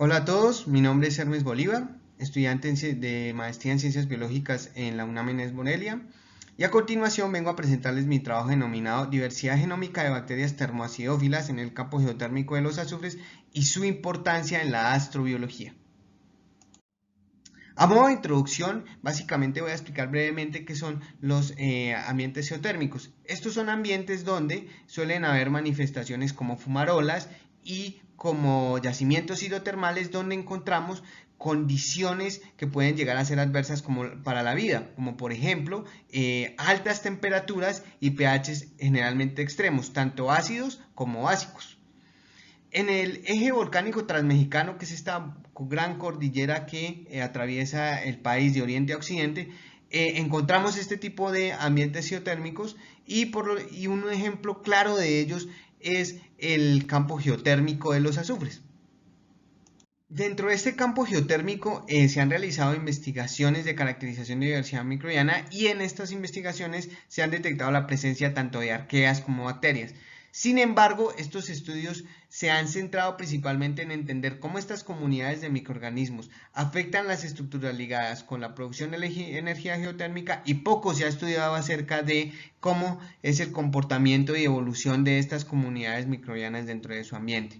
Hola a todos, mi nombre es Hermes Bolívar, estudiante de maestría en Ciencias Biológicas en la UNAM en Morelia, y a continuación vengo a presentarles mi trabajo denominado Diversidad genómica de bacterias termoacidófilas en el campo geotérmico de los azufres y su importancia en la astrobiología. A modo de introducción, básicamente voy a explicar brevemente qué son los ambientes geotérmicos. Estos son ambientes donde suelen haber manifestaciones como fumarolas y como yacimientos hidrotermales donde encontramos condiciones que pueden llegar a ser adversas como para la vida, como por ejemplo altas temperaturas y pHs generalmente extremos, tanto ácidos como básicos. En el eje volcánico transmexicano, que es esta gran cordillera que atraviesa el país de oriente a occidente, encontramos este tipo de ambientes geotérmicos y un ejemplo claro de ellos es el campo geotérmico de los azufres. Dentro de este campo geotérmico se han realizado investigaciones de caracterización de diversidad microbiana y en estas investigaciones se han detectado la presencia tanto de arqueas como bacterias. Sin embargo, estos estudios se han centrado principalmente en entender cómo estas comunidades de microorganismos afectan las estructuras ligadas con la producción de energía geotérmica y poco se ha estudiado acerca de cómo es el comportamiento y evolución de estas comunidades microbianas dentro de su ambiente.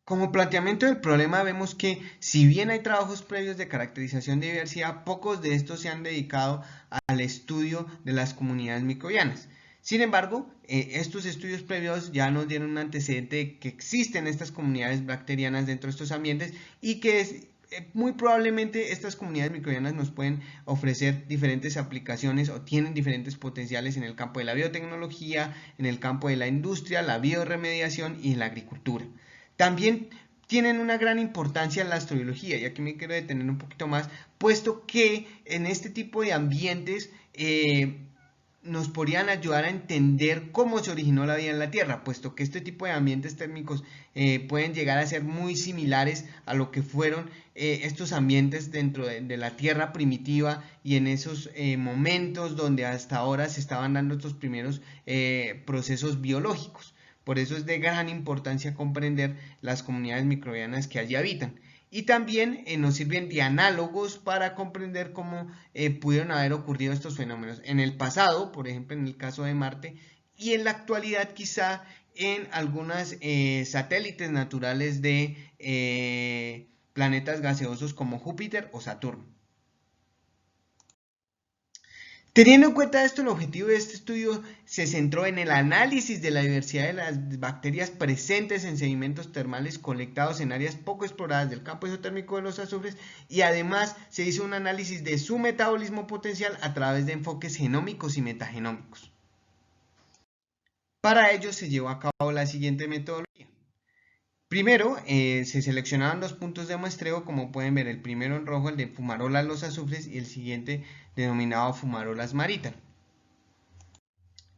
Como planteamiento del problema vemos que si bien hay trabajos previos de caracterización de diversidad, pocos de estos se han dedicado al estudio de las comunidades microbianas. Sin embargo, estos estudios previos ya nos dieron un antecedente de que existen estas comunidades bacterianas dentro de estos ambientes y que muy probablemente estas comunidades microbianas nos pueden ofrecer diferentes aplicaciones o tienen diferentes potenciales en el campo de la biotecnología, en el campo de la industria, la bioremediación y en la agricultura. También tienen una gran importancia en la astrobiología, y aquí me quiero detener un poquito más, puesto que en este tipo de ambientes nos podrían ayudar a entender cómo se originó la vida en la Tierra, puesto que este tipo de ambientes térmicos pueden llegar a ser muy similares a lo que fueron estos ambientes dentro de la Tierra primitiva y en esos momentos donde hasta ahora se estaban dando estos primeros procesos biológicos. Por eso es de gran importancia comprender las comunidades microbianas que allí habitan. Y también nos sirven de análogos para comprender cómo pudieron haber ocurrido estos fenómenos en el pasado, por ejemplo en el caso de Marte, y en la actualidad quizá en algunos satélites naturales de planetas gaseosos como Júpiter o Saturno. Teniendo en cuenta esto, el objetivo de este estudio se centró en el análisis de la diversidad de las bacterias presentes en sedimentos termales colectados en áreas poco exploradas del campo isotérmico de los azufres y además se hizo un análisis de su metabolismo potencial a través de enfoques genómicos y metagenómicos. Para ello se llevó a cabo la siguiente metodología. Primero, se seleccionaron dos puntos de muestreo, como pueden ver, el primero en rojo, el de fumarolas los azufres, y el siguiente denominado fumarolas marital.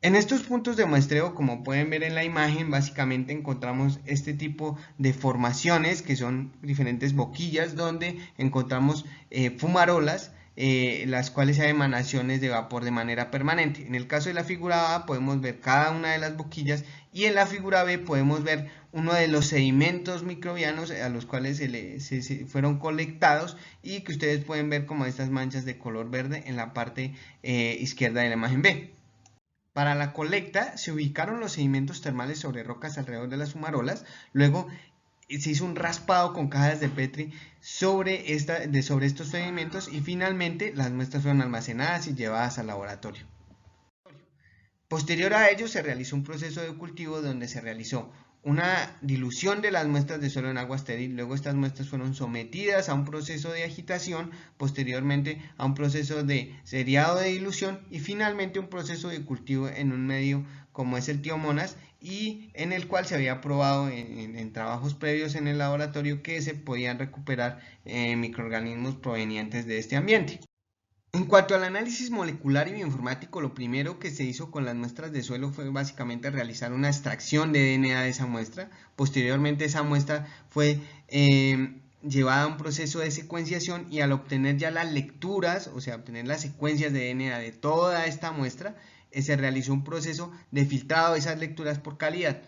En estos puntos de muestreo, como pueden ver en la imagen, básicamente encontramos este tipo de formaciones que son diferentes boquillas donde encontramos fumarolas, las cuales hay emanaciones de vapor de manera permanente. En el caso de la figura A podemos ver cada una de las boquillas y en la figura B podemos ver uno de los sedimentos microbianos a los cuales se fueron colectados y que ustedes pueden ver como estas manchas de color verde en la parte izquierda de la imagen B. Para la colecta se ubicaron los sedimentos termales sobre rocas alrededor de las fumarolas, luego se hizo un raspado con cajas de Petri sobre estos sedimentos y finalmente las muestras fueron almacenadas y llevadas al laboratorio. Posterior a ello se realizó un proceso de cultivo donde se realizó una dilución de las muestras de suelo en agua estéril, luego estas muestras fueron sometidas a un proceso de agitación, posteriormente a un proceso de seriado de dilución y finalmente un proceso de cultivo en un medio como es el Thiomonas y en el cual se había probado en trabajos previos en el laboratorio que se podían recuperar microorganismos provenientes de este ambiente. En cuanto al análisis molecular y bioinformático, lo primero que se hizo con las muestras de suelo fue básicamente realizar una extracción de DNA de esa muestra. Posteriormente esa muestra fue llevada a un proceso de secuenciación y al obtener ya las lecturas, o sea, obtener las secuencias de DNA de toda esta muestra, se realizó un proceso de filtrado de esas lecturas por calidad.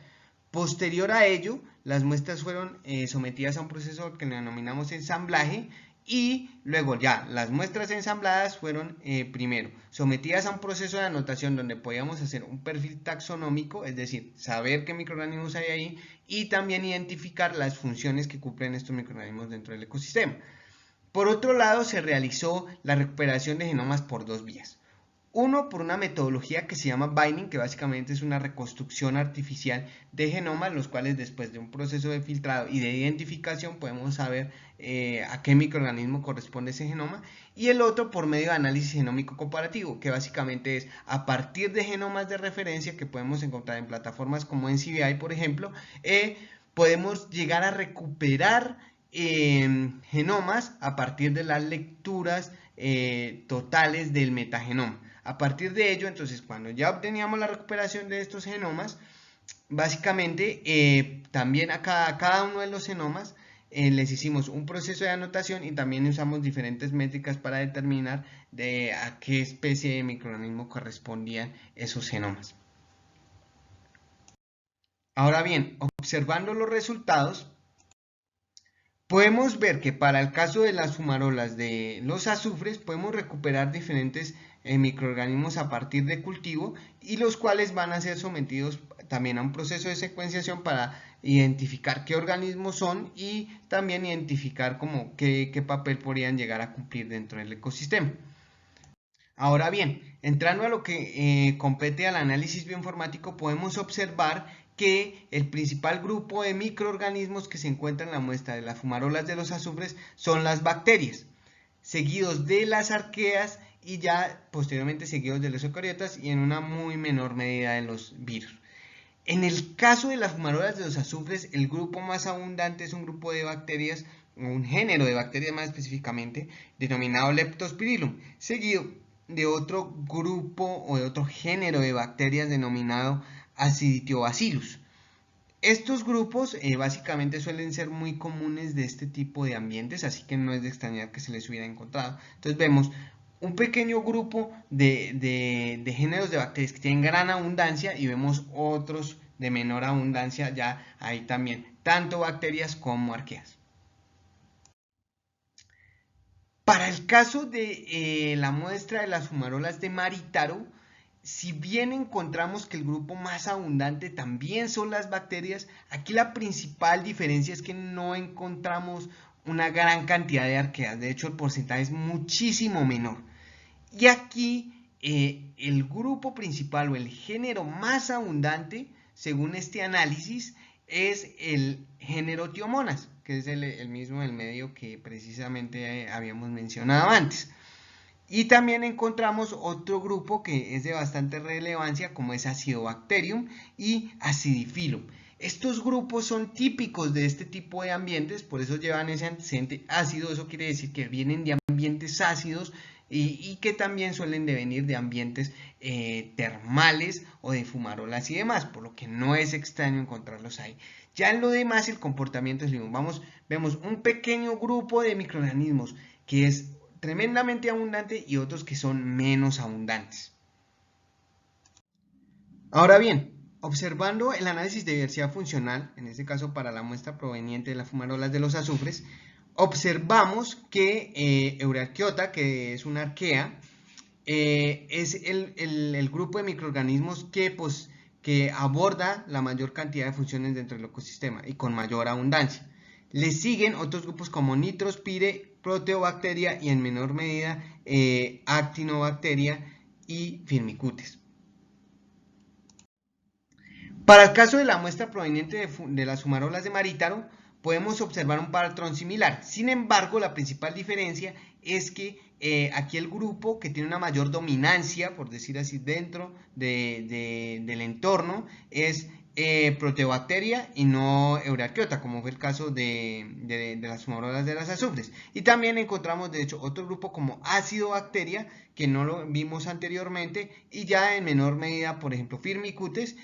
Posterior a ello, las muestras fueron sometidas a un proceso que le denominamos ensamblaje, y luego ya las muestras ensambladas fueron primero sometidas a un proceso de anotación donde podíamos hacer un perfil taxonómico, es decir, saber qué microorganismos hay ahí y también identificar las funciones que cumplen estos microorganismos dentro del ecosistema. Por otro lado, se realizó la recuperación de genomas por dos vías. Uno, por una metodología que se llama binding, que básicamente es una reconstrucción artificial de genomas, los cuales después de un proceso de filtrado y de identificación podemos saber a qué microorganismo corresponde ese genoma. Y el otro por medio de análisis genómico comparativo, que básicamente es a partir de genomas de referencia que podemos encontrar en plataformas como NCBI, por ejemplo, podemos llegar a recuperar genomas a partir de las lecturas totales del metagenoma. A partir de ello, entonces, cuando ya obteníamos la recuperación de estos genomas, básicamente también a cada uno de los genomas les hicimos un proceso de anotación y también usamos diferentes métricas para determinar de a qué especie de microorganismo correspondían esos genomas. Ahora bien, observando los resultados, podemos ver que para el caso de las fumarolas de los azufres podemos recuperar diferentes microorganismos a partir de cultivo, y los cuales van a ser sometidos también a un proceso de secuenciación para identificar qué organismos son y también identificar qué papel podrían llegar a cumplir dentro del ecosistema. Ahora bien, entrando a lo que compete al análisis bioinformático, podemos observar que el principal grupo de microorganismos que se encuentra en la muestra de las fumarolas de los azufres son las bacterias, seguidos de las arqueas y ya posteriormente seguidos de los eucariotas y en una muy menor medida de los virus. En el caso de las fumarolas de los azufres, el grupo más abundante es un grupo de bacterias, un género de bacterias más específicamente, denominado Leptospirillum, seguido de otro grupo o de otro género de bacterias denominado Aciditiobacillus. Estos grupos básicamente suelen ser muy comunes de este tipo de ambientes, así que no es de extrañar que se les hubiera encontrado. Entonces vemos un pequeño grupo de géneros de bacterias que tienen gran abundancia y vemos otros de menor abundancia, ya hay también tanto bacterias como arqueas. Para el caso de la muestra de las fumarolas de Maritaro, si bien encontramos que el grupo más abundante también son las bacterias, aquí la principal diferencia es que no encontramos una gran cantidad de arqueas. De hecho, el porcentaje es muchísimo menor. Y aquí el grupo principal o el género más abundante, según este análisis, es el género Thiomonas, que es el mismo del medio que precisamente habíamos mencionado antes. Y también encontramos otro grupo que es de bastante relevancia, como es Acidobacterium y Acidifilum. Estos grupos son típicos de este tipo de ambientes, por eso llevan ese antecedente ácido. Eso quiere decir que vienen de ambientes ácidos y que también suelen devenir de ambientes termales o de fumarolas y demás, por lo que no es extraño encontrarlos ahí. Ya en lo demás el comportamiento es el mismo. Vemos un pequeño grupo de microorganismos que es tremendamente abundante y otros que son menos abundantes. Ahora bien, observando el análisis de diversidad funcional, en este caso para la muestra proveniente de las fumarolas de los azufres, observamos que Eurarchaeota, que es una arquea, es el grupo de microorganismos que aborda la mayor cantidad de funciones dentro del ecosistema y con mayor abundancia. Le siguen otros grupos como Nitrospire, Proteobacteria y en menor medida Actinobacteria y Firmicutes. Para el caso de la muestra proveniente de las fumarolas de Marítaro, podemos observar un patrón similar. Sin embargo, la principal diferencia es que aquí el grupo que tiene una mayor dominancia, por decir así, dentro del entorno es Proteobacteria y no Eurarchaeota, como fue el caso de las fumarolas de las azufres. Y también encontramos, de hecho, otro grupo como Acidobacteria, que no lo vimos anteriormente, y ya en menor medida, por ejemplo, Firmicutes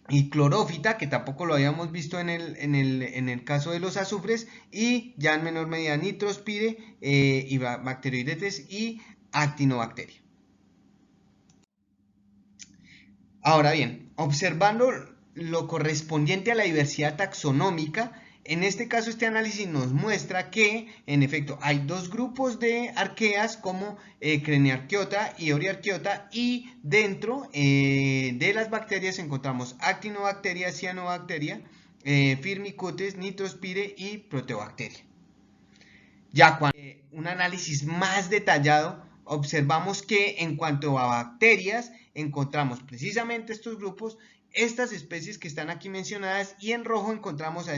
y Clorófita, que tampoco lo habíamos visto en el caso de los azufres, y ya en menor medida Nitrospire y Bacteroidetes y Actinobacteria. Ahora bien, observando lo correspondiente a la diversidad taxonómica, en este caso este análisis nos muestra que, en efecto, hay dos grupos de arqueas como Creniarchaeota y Euryarchaeota, y dentro de las bacterias encontramos Actinobacteria, Cianobacteria, Firmicutes, Nitrospire y Proteobacteria. Ya cuando un análisis más detallado, observamos que en cuanto a bacterias, encontramos precisamente estos grupos, estas especies que están aquí mencionadas, y en rojo encontramos a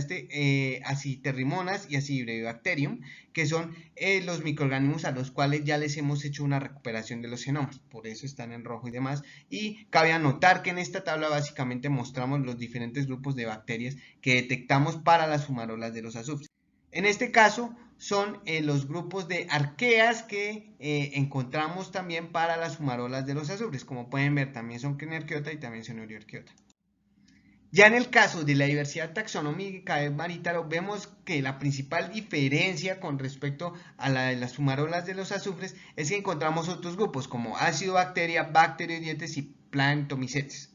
Aciterrimonas y Acidibacterium, que son los microorganismos a los cuales ya les hemos hecho una recuperación de los genomas, por eso están en rojo y demás. Y cabe anotar que en esta tabla básicamente mostramos los diferentes grupos de bacterias que detectamos para las fumarolas de los azufres. En este caso son los grupos de arqueas que encontramos también para las fumarolas de los azufres. Como pueden ver, también son Creniarchaeota y también son Euryarchaeota. Ya en el caso de la diversidad taxonómica de Marítaro, vemos que la principal diferencia con respecto a la de las fumarolas de los azufres es que encontramos otros grupos como Acidobacteria, Bacteroidetes y Plantomicetes,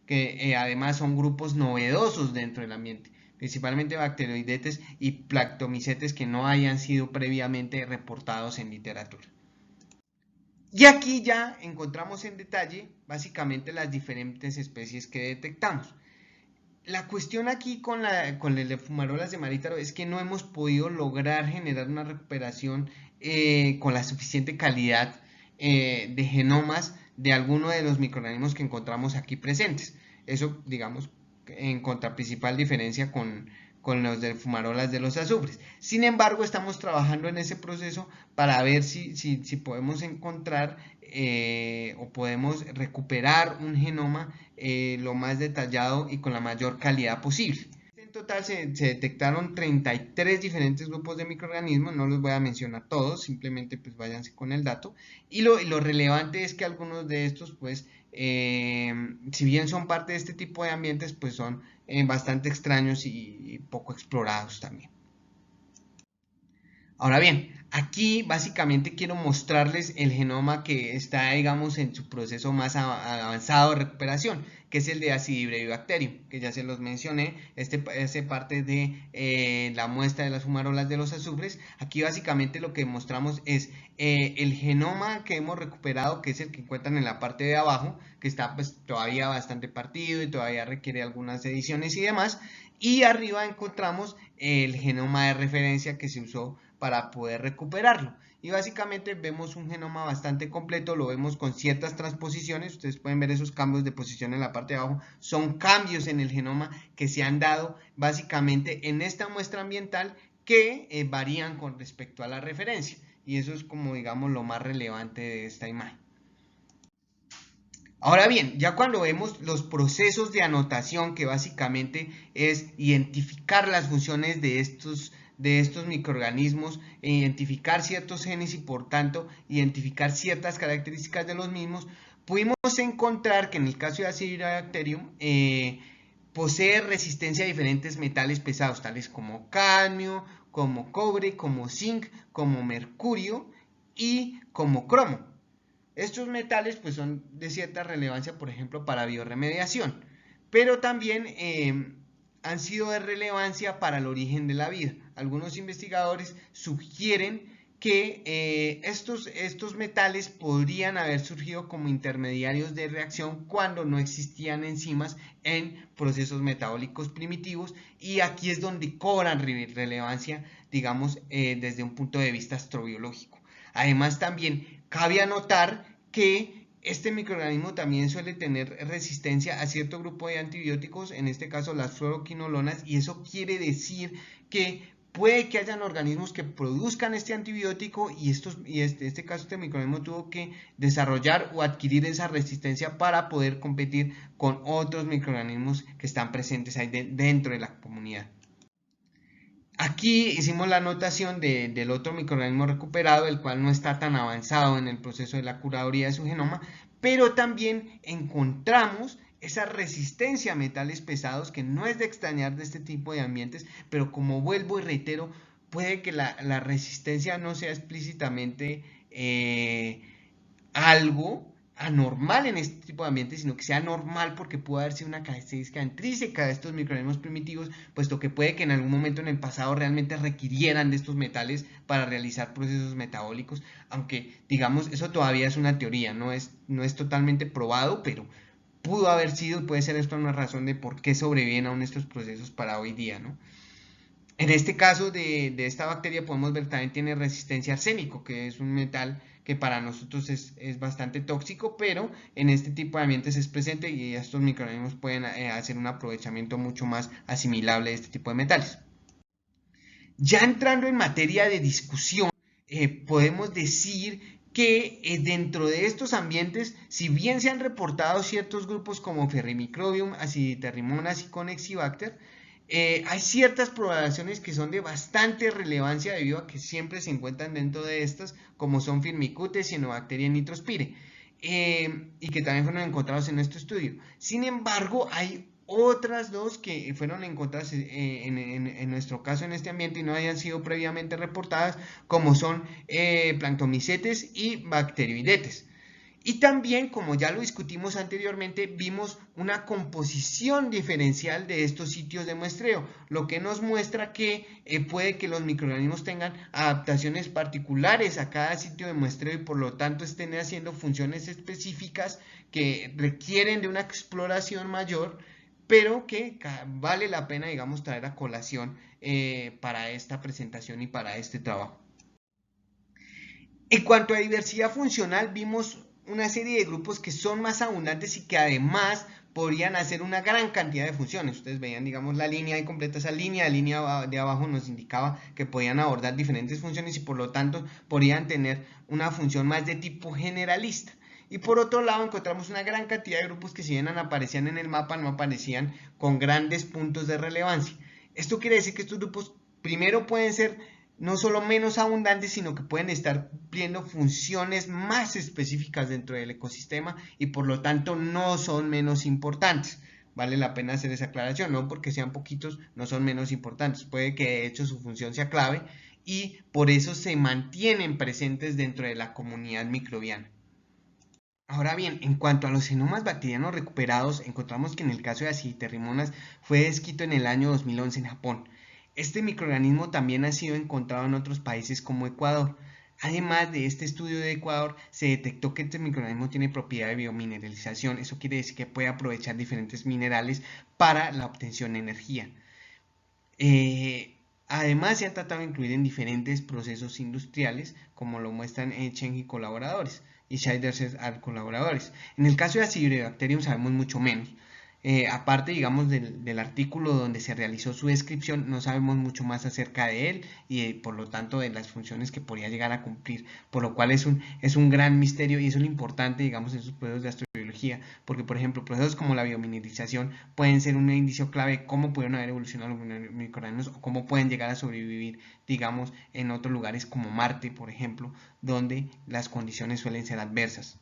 que además son grupos novedosos dentro del ambiente, principalmente bacteroidetes y Plantomicetes que no hayan sido previamente reportados en literatura. Y aquí ya encontramos en detalle básicamente las diferentes especies que detectamos. La cuestión aquí con el de fumarolas de Marítaro es que no hemos podido lograr generar una recuperación con la suficiente calidad de genomas de alguno de los microorganismos que encontramos aquí presentes. Eso, digamos, en contraprincipal diferencia con los de fumarolas de los azufres. Sin embargo, estamos trabajando en ese proceso para ver si podemos encontrar o podemos recuperar un genoma lo más detallado y con la mayor calidad posible. En total se detectaron 33 diferentes grupos de microorganismos, no los voy a mencionar todos, simplemente pues váyanse con el dato. Y lo relevante es que algunos de estos pues si bien son parte de este tipo de ambientes, pues son bastante extraños y poco explorados también. Ahora bien, aquí básicamente quiero mostrarles el genoma que está, digamos, en su proceso más avanzado de recuperación, que es el de Acidibacterium, que ya se los mencioné, hace parte de la muestra de las fumarolas de los azufres. Aquí básicamente lo que mostramos es el genoma que hemos recuperado, que es el que encuentran en la parte de abajo, que está pues todavía bastante partido y todavía requiere algunas ediciones y demás. Y arriba encontramos el genoma de referencia que se usó para poder recuperarlo. Y básicamente vemos un genoma bastante completo, lo vemos con ciertas transposiciones, ustedes pueden ver esos cambios de posición en la parte de abajo, son cambios en el genoma que se han dado básicamente en esta muestra ambiental que varían con respecto a la referencia. Y eso es como digamos lo más relevante de esta imagen. Ahora bien, ya cuando vemos los procesos de anotación, que básicamente es identificar las funciones de estos microorganismos, identificar ciertos genes y por tanto identificar ciertas características de los mismos, pudimos encontrar que en el caso de Acidibacterium posee resistencia a diferentes metales pesados, tales como cadmio, como cobre, como zinc, como mercurio y como cromo. Estos metales pues son de cierta relevancia, por ejemplo, para biorremediación, pero también han sido de relevancia para el origen de la vida. Algunos investigadores sugieren que estos metales podrían haber surgido como intermediarios de reacción cuando no existían enzimas en procesos metabólicos primitivos, y aquí es donde cobran relevancia, digamos, desde un punto de vista astrobiológico. Además, también cabe anotar que este microorganismo también suele tener resistencia a cierto grupo de antibióticos, en este caso las fluoroquinolonas, y eso quiere decir que puede que hayan organismos que produzcan este antibiótico y este caso este microorganismo tuvo que desarrollar o adquirir esa resistencia para poder competir con otros microorganismos que están presentes ahí dentro de la comunidad. Aquí hicimos la anotación del otro microorganismo recuperado, el cual no está tan avanzado en el proceso de la curaduría de su genoma, pero también encontramos esa resistencia a metales pesados que no es de extrañar de este tipo de ambientes, pero como vuelvo y reitero, puede que la resistencia no sea explícitamente algo anormal en este tipo de ambiente, sino que sea normal porque puede haber sido una característica intrínseca de estos microorganismos primitivos, puesto que puede que en algún momento en el pasado realmente requirieran de estos metales para realizar procesos metabólicos, aunque digamos eso todavía es una teoría, no es totalmente probado, pero pudo haber sido y puede ser esto una razón de por qué sobreviven aún estos procesos para hoy día, ¿no? En este caso de esta bacteria podemos ver también tiene resistencia a arsénico, que es un metal que para nosotros es bastante tóxico, pero en este tipo de ambientes es presente y estos microorganismos pueden hacer un aprovechamiento mucho más asimilable de este tipo de metales. Ya entrando en materia de discusión, podemos decir que dentro de estos ambientes, si bien se han reportado ciertos grupos como Ferrimicrobium, Aciditerrimonas y Conexibacter, hay ciertas poblaciones que son de bastante relevancia debido a que siempre se encuentran dentro de estas, como son Firmicutes, Cyanobacteria nitrospire, y que también fueron encontrados en nuestro estudio. Sin embargo, hay otras dos que fueron encontradas en nuestro caso en este ambiente y no hayan sido previamente reportadas, como son planctomicetes y bacteroidetes. Y también, como ya lo discutimos anteriormente, vimos una composición diferencial de estos sitios de muestreo, lo que nos muestra que puede que los microorganismos tengan adaptaciones particulares a cada sitio de muestreo y por lo tanto estén haciendo funciones específicas que requieren de una exploración mayor, pero que vale la pena, digamos, traer a colación para esta presentación y para este trabajo. En cuanto a diversidad funcional, vimos una serie de grupos que son más abundantes y que además podrían hacer una gran cantidad de funciones. Ustedes veían, digamos, la línea ahí completa, esa línea, la línea de abajo nos indicaba que podían abordar diferentes funciones y por lo tanto podrían tener una función más de tipo generalista. Y por otro lado encontramos una gran cantidad de grupos que si bien aparecían en el mapa, no aparecían con grandes puntos de relevancia. Esto quiere decir que estos grupos primero pueden ser no solo menos abundantes, sino que pueden estar cumpliendo funciones más específicas dentro del ecosistema y por lo tanto no son menos importantes. Vale la pena hacer esa aclaración, no porque sean poquitos, no son menos importantes. Puede que de hecho su función sea clave y por eso se mantienen presentes dentro de la comunidad microbiana. Ahora bien, en cuanto a los genomas bacterianos recuperados, encontramos que en el caso de Aciditerrimonas fue descrito en el año 2011 en Japón. Este microorganismo también ha sido encontrado en otros países como Ecuador. Además de este estudio de Ecuador, se detectó que este microorganismo tiene propiedad de biomineralización. Eso quiere decir que puede aprovechar diferentes minerales para la obtención de energía. Además, se ha tratado de incluir en diferentes procesos industriales, como lo muestran Cheng y colaboradores, y Scheider y colaboradores. En el caso de Acidobacterium sabemos mucho menos. Aparte, digamos, del artículo donde se realizó su descripción, no sabemos mucho más acerca de él y por lo tanto de las funciones que podría llegar a cumplir, por lo cual es un gran misterio y eso es lo importante, digamos, en sus procesos de astrobiología, porque, por ejemplo, procesos como la biomineralización pueden ser un indicio clave de cómo pudieron haber evolucionado los microorganismos o cómo pueden llegar a sobrevivir, digamos, en otros lugares como Marte, por ejemplo, donde las condiciones suelen ser adversas.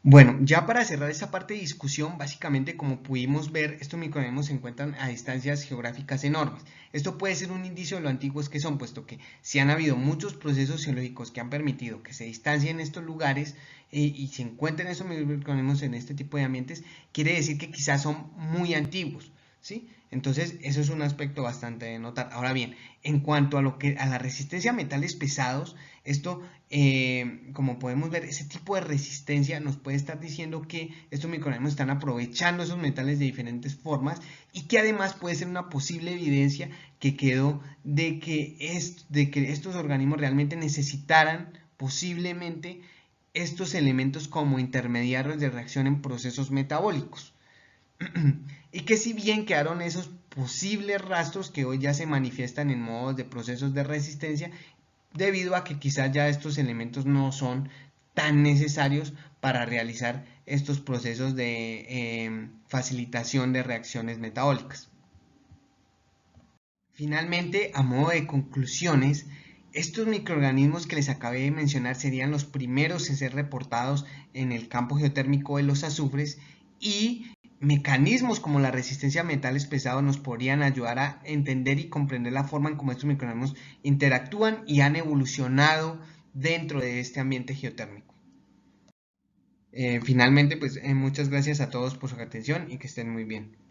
Bueno, ya para cerrar esta parte de discusión, básicamente como pudimos ver, estos microorganismos se encuentran a distancias geográficas enormes. Esto puede ser un indicio de lo antiguos que son, puesto que si han habido muchos procesos geológicos que han permitido que se distancien estos lugares y se encuentren estos microorganismos en este tipo de ambientes, quiere decir que quizás son muy antiguos, ¿sí? Entonces, eso es un aspecto bastante de notar. Ahora bien, en cuanto a la resistencia a metales pesados, esto, como podemos ver, ese tipo de resistencia nos puede estar diciendo que estos microorganismos están aprovechando esos metales de diferentes formas y que además puede ser una posible evidencia que quedó de que estos organismos realmente necesitaran posiblemente estos elementos como intermediarios de reacción en procesos metabólicos. Y que si bien quedaron esos posibles rastros que hoy ya se manifiestan en modos de procesos de resistencia, debido a que quizás ya estos elementos no son tan necesarios para realizar estos procesos de facilitación de reacciones metabólicas. Finalmente, a modo de conclusiones, estos microorganismos que les acabé de mencionar serían los primeros en ser reportados en el campo geotérmico de los azufres y mecanismos como la resistencia a metales pesados nos podrían ayudar a entender y comprender la forma en cómo estos microorganismos interactúan y han evolucionado dentro de este ambiente geotérmico. Finalmente, pues muchas gracias a todos por su atención y que estén muy bien.